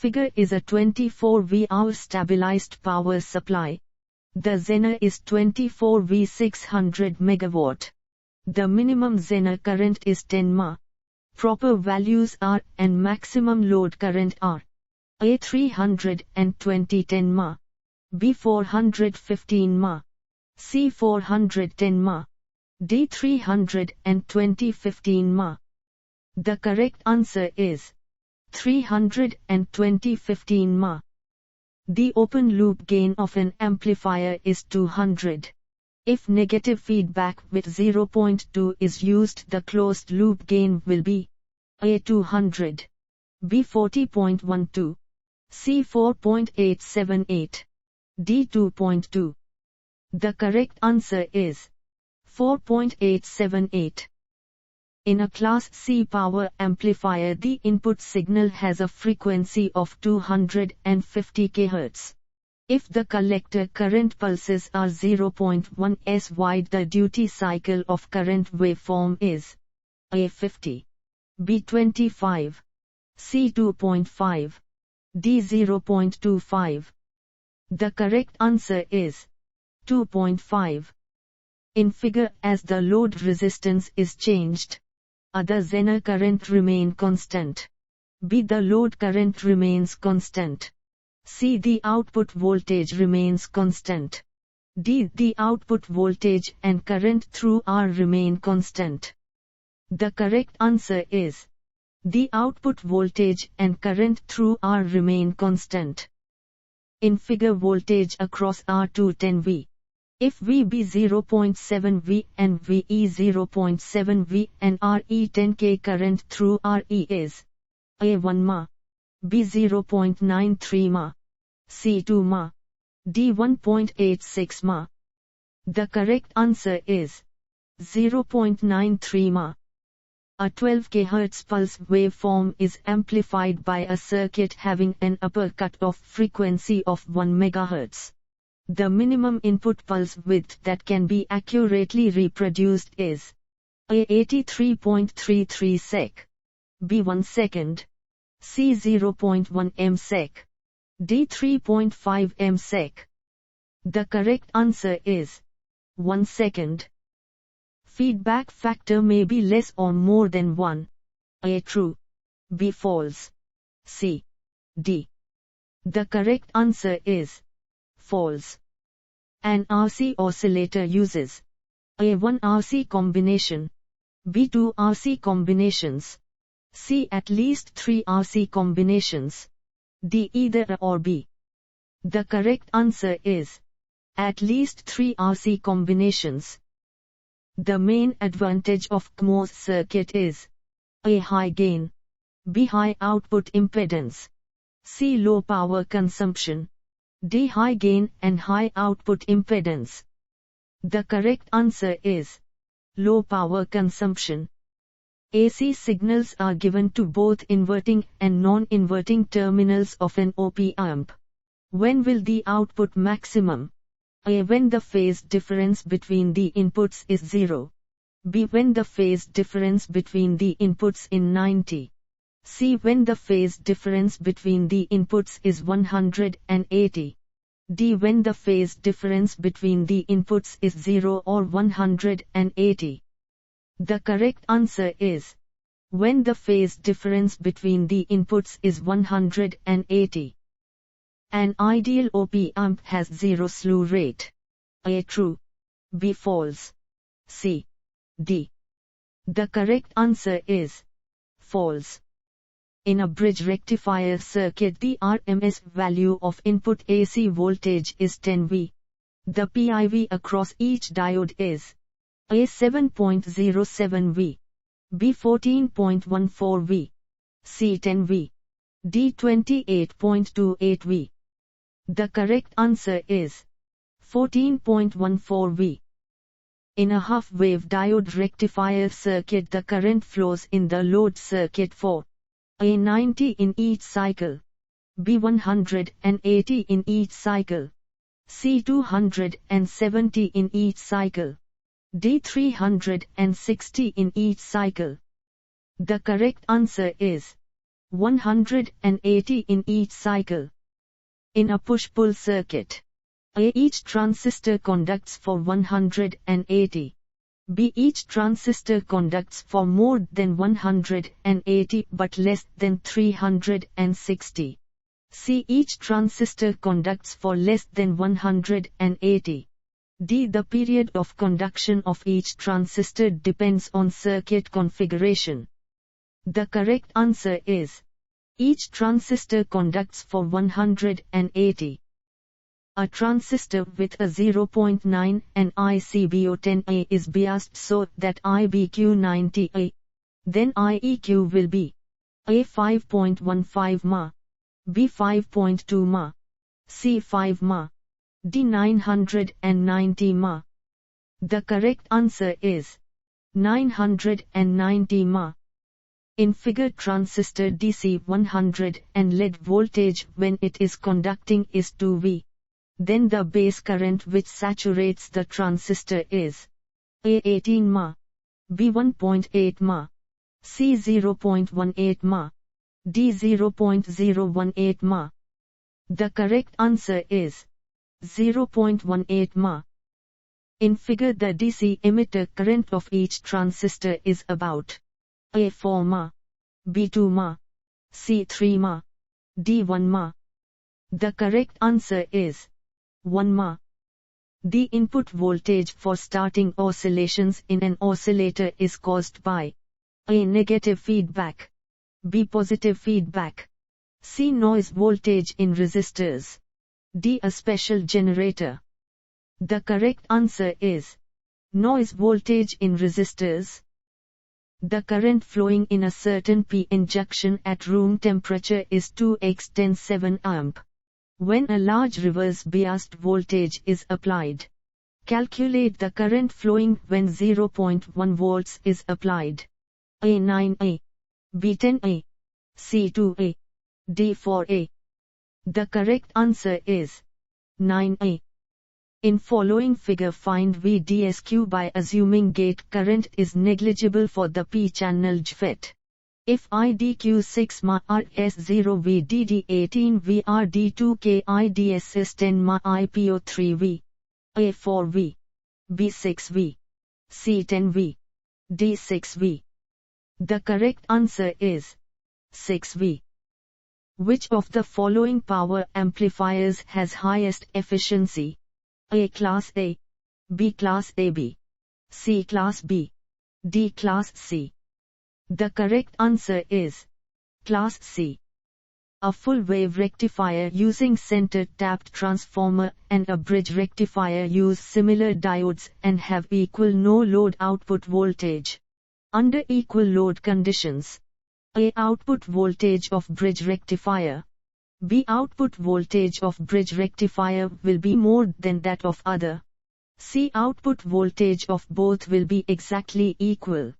figure is a 24 V-hour stabilized power supply. The zener is 24 V 600 MW. The minimum zener current is 10 mA. Proper values are, and maximum load current are: A 320 10 mA, B 415 mA, C 410 mA, D 320 15 mA. The correct answer is 320 15 mA. The open loop gain of an amplifier is 200. If negative feedback with 0.2 is used, the closed loop gain will be A 200, B 40.12, C 4.878, D 2.2. The correct answer is 4.878. In a Class C power amplifier, the input signal has a frequency of 250 kHz. If the collector current pulses are 0.1 s wide, the duty cycle of current waveform is A 50, B 25, C 2.5, D 0.25. The correct answer is 2.5. In figure, as the load resistance is changed, A, the zener current remain constant. B, the load current remains constant. C, the output voltage remains constant. D, the output voltage and current through R remain constant. The correct answer is the output voltage and current through R remain constant. In figure, voltage across R210 V. If V be 0.7 V and VE 0.7 V and RE 10K, current through RE is A 1 mA, B 0.93 mA, C 2 mA, D 1.86 mA. The correct answer is 0.93 mA. A 12 kHz pulse waveform is amplified by a circuit having an upper cut-off frequency of 1 MHz. The minimum input pulse width that can be accurately reproduced is A 83.33 sec, B 1 second, C 0.1 msec, D 3.5 msec. The correct answer is 1 second. Feedback factor may be less or more than 1. A true, B false, C, D. The correct answer is false. An RC oscillator uses A 1 RC combination, B 2 RC combinations, C at least 3 RC combinations, D either A or B. The correct answer is at least 3 RC combinations. The main advantage of CMOS circuit is A high gain, B high output impedance, C low power consumption, D high gain and high output impedance. The correct answer is low power consumption. AC signals are given to both inverting and non-inverting terminals of an op amp. When will the output maximum? A, when the phase difference between the inputs is 0. B, when the phase difference between the inputs is 90. C, when the phase difference between the inputs is 180. D, when the phase difference between the inputs is 0 or 180. The correct answer is when the phase difference between the inputs is 180. An ideal op amp has 0 slew rate. A true, B false, C, D. The correct answer is false. In a bridge rectifier circuit, the RMS value of input AC voltage is 10 V. The PIV across each diode is A 7.07 V, B 14.14 V, C 10 V, D 28.28 V. The correct answer is 14.14 V. In a half-wave diode rectifier circuit, the current flows in the load circuit for A 90 in each cycle, B 180 in each cycle, C 270 in each cycle, D 360 in each cycle. The correct answer is 180 in each cycle. In a push-pull circuit, A. Each transistor conducts for 180. B. Each transistor conducts for more than 180 but less than 360. C. Each transistor conducts for less than 180. D. The period of conduction of each transistor depends on circuit configuration. The correct answer is each transistor conducts for 180. A transistor with a 0.9 and I CBO 10A is biased so that IBQ 90A. Then IEQ will be A 5.15 mA, B 5.2 mA, C 5 mA, D 990 mA. The correct answer is 990 mA. In figure, transistor DC 100 and lead voltage when it is conducting is 2V. Then the base current which saturates the transistor is A 18 mA, B 1.8 mA, C 0.18 mA, D 0.018 mA. The correct answer is 0.18 mA. In figure, the DC emitter current of each transistor is about A 4 mA, B 2 mA, C 3 mA, D 1 mA. The correct answer is 1 mA. The input voltage for starting oscillations in an oscillator is caused by A. Negative feedback, B. Positive feedback, C. Noise voltage in resistors, D. A special generator. The correct answer is noise voltage in resistors. The current flowing in a certain p-n junction at room temperature is 2x10⁷ amp. When a large reverse biased voltage is applied, calculate the current flowing when 0.1 volts is applied. A 9A, B 10A, C 2A, D 4A. The correct answer is 9A. In following figure, find V DSQ by assuming gate current is negligible for the p-channel JFET. If IDQ 6 mA RS0 VDD 18 VRD2 K IDSS 10 mA IPO 3V, A 4V, B 6V, C 10V, D 6V. The correct answer is 6V. Which of the following power amplifiers has highest efficiency? A class A, B class AB, C class B, D class C. The correct answer is class C. A full wave rectifier using center tapped transformer and a bridge rectifier use similar diodes and have equal no load output voltage. Under equal load conditions, A. Output voltage of bridge rectifier, B. Output voltage of bridge rectifier will be more than that of other. C. Output voltage of both will be exactly equal.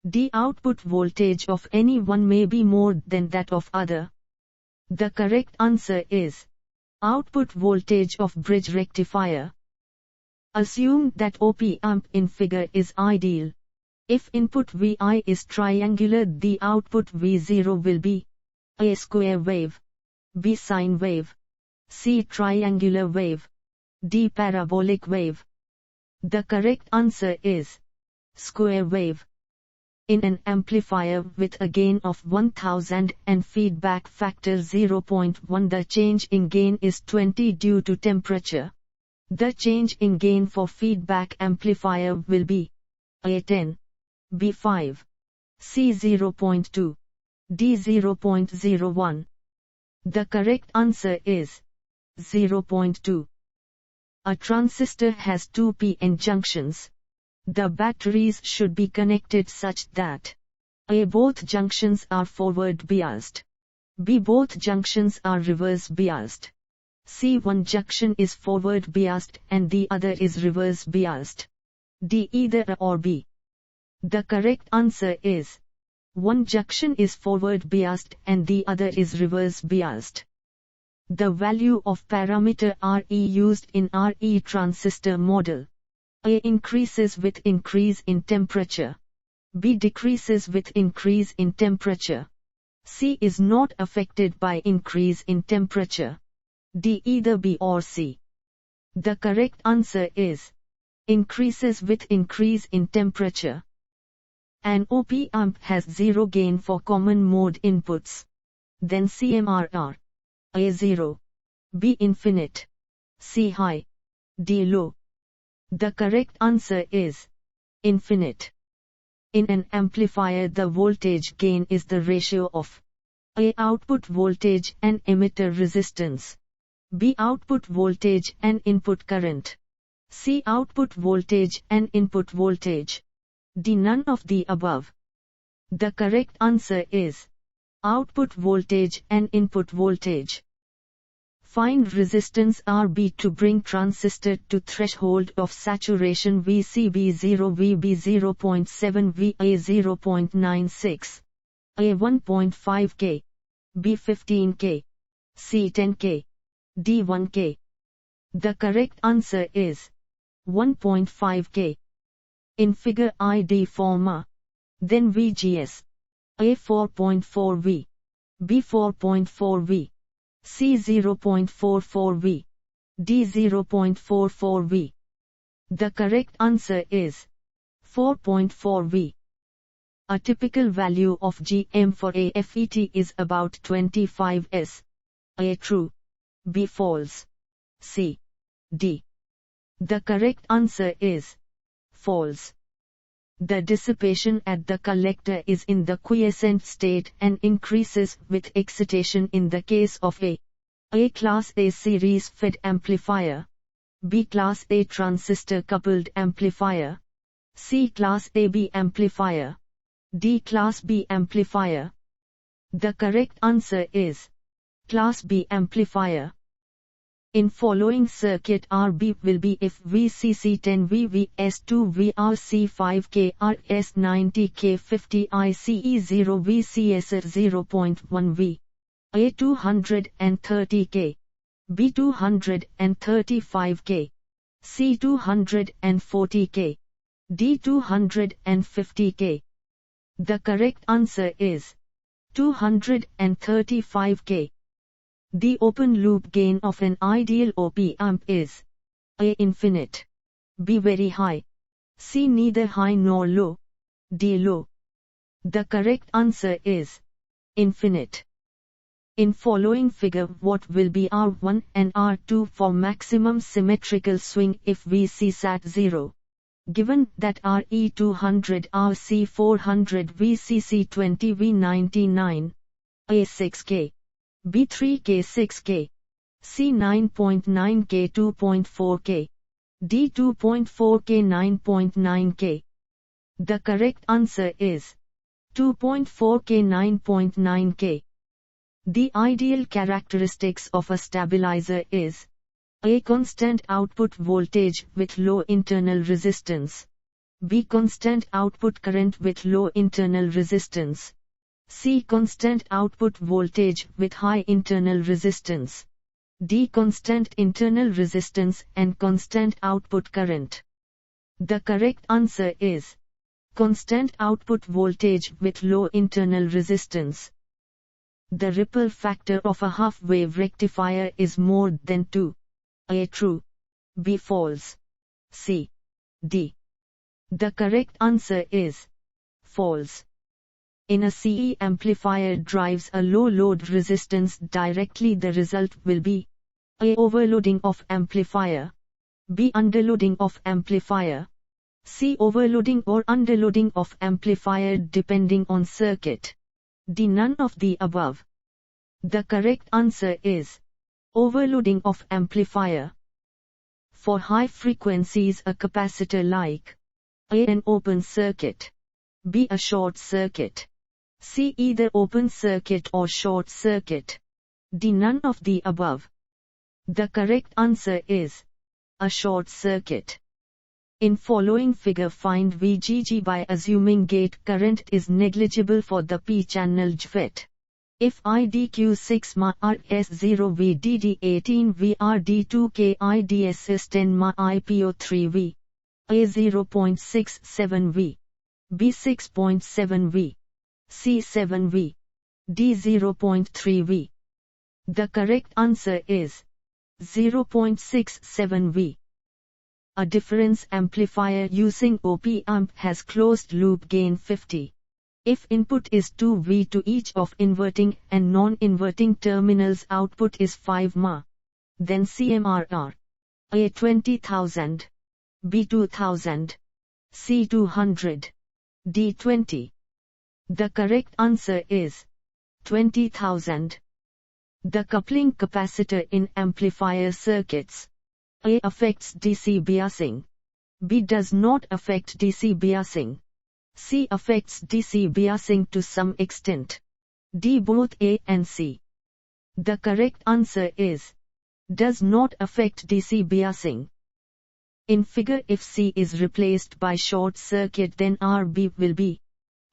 D. Output voltage of any one may be more than that of other. The correct answer is output voltage of bridge rectifier. Assume that op-amp in figure is ideal. If input Vi is triangular, the output V0 will be A. Square wave, B. sine wave, C. triangular wave, D. parabolic wave. The correct answer is square wave. In an amplifier with a gain of 1000 and feedback factor 0.1, the change in gain is 20 due to temperature. The change in gain for feedback amplifier will be A 10, B 5, C 0.2, D 0.01. The correct answer is 0.2. A transistor has two p-n junctions. The batteries should be connected such that A. both junctions are forward biased, B. both junctions are reverse biased, C. one junction is forward biased and the other is reverse biased, D. either A or B. The correct answer is one junction is forward biased and the other is reverse biased. The value of parameter Re used in Re transistor model. A. increases with increase in temperature, B. decreases with increase in temperature, C is not affected by increase in temperature. D either B or C. The correct answer is increases with increase in temperature. An op-amp has zero gain for common mode inputs. Then CMRR. A 0. B infinite. C high. D low. The correct answer is infinite. In an amplifier, the voltage gain is the ratio of A output voltage and emitter resistance, B output voltage and input current, C output voltage and input voltage, D none of the above. The correct answer is output voltage and input voltage. Find resistance RB to bring transistor to threshold of saturation VCB0 VB 0.7 VA 0.96, A 1.5 K, B 15 K, C 10 K, D 1 K. The correct answer is 1.5 K. In figure ID form then VGS, A 4.4 V, B 4.4 V, C 0.44 V, D 0.44 V. The correct answer is 4.4 V. A typical value of Gm for a FET is about 25 S. A true, B false, C, D. The correct answer is false. The dissipation at the collector is in the quiescent state and increases with excitation in the case of A class A series fed amplifier, B class A transistor coupled amplifier, C class AB amplifier, D class B amplifier. The correct answer is class B amplifier. In following circuit RB will be if VCC 10 VVS2 VRC 5 K RS 90 K 50 ICE 0 VCS 0.1 V, A 230 K, B 235 K, C 240 K, D 250 K. The correct answer is 235 K. The open loop gain of an ideal op-amp is A infinite, B very high, C neither high nor low, D low. The correct answer is infinite. In following figure, what will be R1 and R2 for maximum symmetrical swing if V CSat 0? Given that RE 200 RC 400 VCC 20 V99, A 6K, B 3K 6K, C 9.9K 2.4K, D 2.4K 9.9K. The correct answer is 2.4K 9.9K. The ideal characteristics of a stabilizer is A constant output voltage with low internal resistance, B constant output current with low internal resistance, C constant output voltage with high internal resistance, D constant internal resistance and constant output current. The correct answer is constant output voltage with low internal resistance. The ripple factor of a half-wave rectifier is more than 2. A true, B false, C, D. The correct answer is false. In a CE amplifier drives a low load resistance directly, the result will be A overloading of amplifier, B underloading of amplifier, C overloading or underloading of amplifier depending on circuit, D none of the above. The correct answer is overloading of amplifier. For high frequencies, a capacitor like A an open circuit, B a short circuit, C either open circuit or short circuit, D none of the above. The correct answer is a short circuit. In following figure, find VGG by assuming gate current is negligible for the p-channel JFET. If IDQ 6 mA RS 0 V DD 18 V RD2 K IDSS 10 mA IPO 3 V, A 0.67 V, B 6.7 V, C 7 V, D 0.3 V. The correct answer is 0.67 V. A difference amplifier using op-amp has closed loop gain 50. If input is 2V to each of inverting and non-inverting terminals, output is 5 mA. Then CMRR A 20,000, B 2,000, C 200, D 20. The correct answer is 20,000. The coupling capacitor in amplifier circuits. A affects DC biasing. B does not affect DC biasing. C affects DC biasing to some extent. D both A and C. The correct answer is does not affect DC biasing. In figure, if C is replaced by short circuit, then RB will be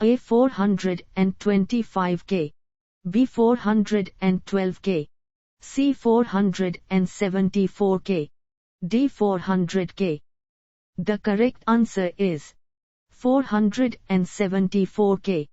A 425K, B 412K, C 474K, D 400K. The correct answer is 474K.